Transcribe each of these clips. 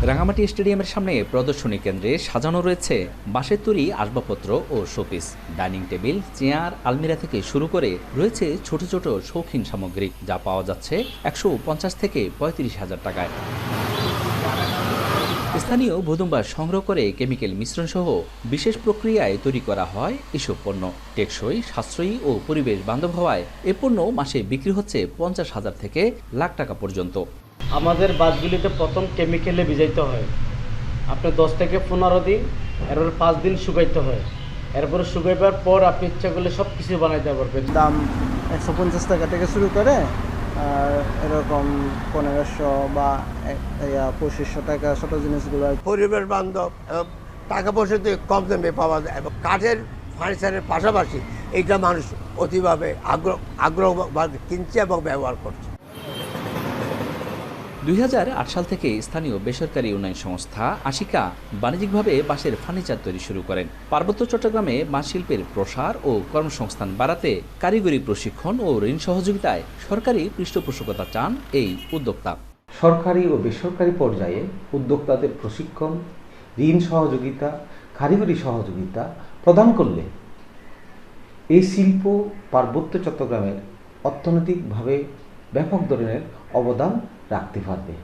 রাঙামাটি স্টেডিয়ামের সামনে প্রদর্শনী কেন্দ্রে সাজানো রয়েছে বাঁশের তৈরি আসবাবপত্র ও শোপিস, ডাইনিং টেবিল, চেয়ার, আলমিরা থেকে শুরু করে রয়েছে ছোট ছোট শৌখিন সামগ্রী, যা পাওয়া যাচ্ছে ১৫০ থেকে ৩৫,০০০ টাকায়। স্থানীয় ভোদুম্বা সংগ্রহ করে কেমিক্যাল মিশ্রণ সহ বিশেষ প্রক্রিয়ায় তৈরি করা হয় এসব পণ্য। টেকসই, সাশ্রয়ী ও পরিবেশ বান্ধব হওয়ায় এ পণ্য মাসে বিক্রি হচ্ছে ৫০,০০০ থেকে লাখ টাকা পর্যন্ত। আমাদের বাসগুলিতে প্রথম কেমিক্যালে ভিজাইতে হয়, আপনি ১০ থেকে ১৫ দিন, এরপরে ৫ দিন শুকাইতে হয়, এরপরে শুকাইবার পর আপনি ইচ্ছা করলে সব কিছু বানাইতে পারবেন। দাম ১৫০ টাকা থেকে শুরু করে আর এরকম ১৫০০ বা ২৫০০ টাকা ছোটো জিনিসগুলো। পরিবেশ বান্ধব এবং টাকা পয়সাতে কম দামে পাওয়া যায় এবং কাঠের ফার্নিচারের পাশাপাশি এইটা মানুষ অতিভাবে আগ্রহ কিনছে এবং ব্যবহার করছে। ২০০৮ সাল থেকে স্থানীয় বেসরকারি উন্নয়ন সংস্থা আশিকা বাণিজ্যিকভাবে বাঁশের ফার্নিচার তৈরি শুরু করেন। পার্বত্য চট্টগ্রামে বাঁশ শিল্পের প্রসার ও কর্মসংস্থান বাড়াতে কারিগরি প্রশিক্ষণ ও ঋণ সহযোগিতায় সরকারি পৃষ্ঠপোষকতা চান এই উদ্যোক্তা। সরকারি ও বেসরকারি পর্যায়ে উদ্যোক্তাদের প্রশিক্ষণ, ঋণ সহযোগিতা, কারিগরি সহযোগিতা প্রদান করলে এই শিল্প পার্বত্য চট্টগ্রামের অর্থনৈতিকভাবে ব্যাপক ধরনের অবদান রাখতে পারবে।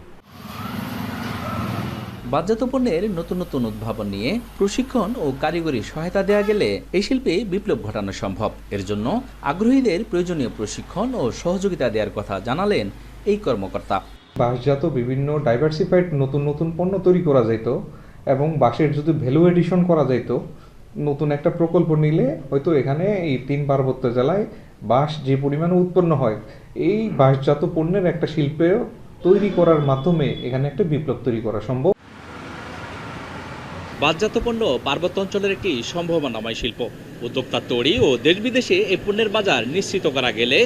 বাজ্যাত পণ্যের নতুন নতুন উদ্ভাবন নিয়ে প্রশিক্ষণ ও কারিগরি সহায়তা দেওয়া গেলে এই শিল্পে বিপ্লব ঘটানো সম্ভব। এর জন্য আগ্রহীদের প্রয়োজনীয় প্রশিক্ষণ ও সহযোগিতা দেওয়ার কথা জানালেন এই কর্মকর্তা। বাঁশজাত বিভিন্ন ডাইভার্সিফাইড নতুন নতুন পণ্য তৈরি করা যেত এবং বাঁশের যদি ভ্যালু এডিশন করা যেত, নতুন একটা প্রকল্প নিলে হয়তো এখানে এই ৩ পার্বত্য জেলায় বাঁশ যে পরিমাণে উৎপন্ন হয়, এই বাঁশজাত পণ্যের একটা শিল্পে তৈরি করার মাধ্যমে এখানে একটা বিপ্লব তৈরি করা সম্ভব। বাঁশজাত পণ্য পার্বত্য অঞ্চলের একটি সম্ভাবনাময় শিল্প। উদ্যোক্তা তৈরি ও দেশ বিদেশে এই পণ্যের বাজার নিশ্চিত করা গেলে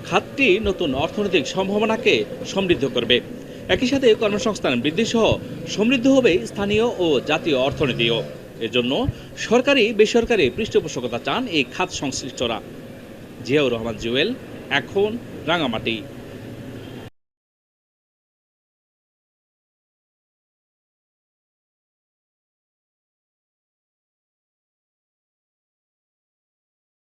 খাতটি নতুন অর্থনৈতিক সম্ভাবনাকে সমৃদ্ধ করবে। একই সাথে কর্মসংস্থান বৃদ্ধি সহ সমৃদ্ধ হবে স্থানীয় ও জাতীয় অর্থনীতিও। এজন্য সরকারি বেসরকারি পৃষ্ঠপোষকতা চান এই খাত সংশ্লিষ্টরা। জিয়াউর রহমান জুয়েল, এখন রাঙামাটি।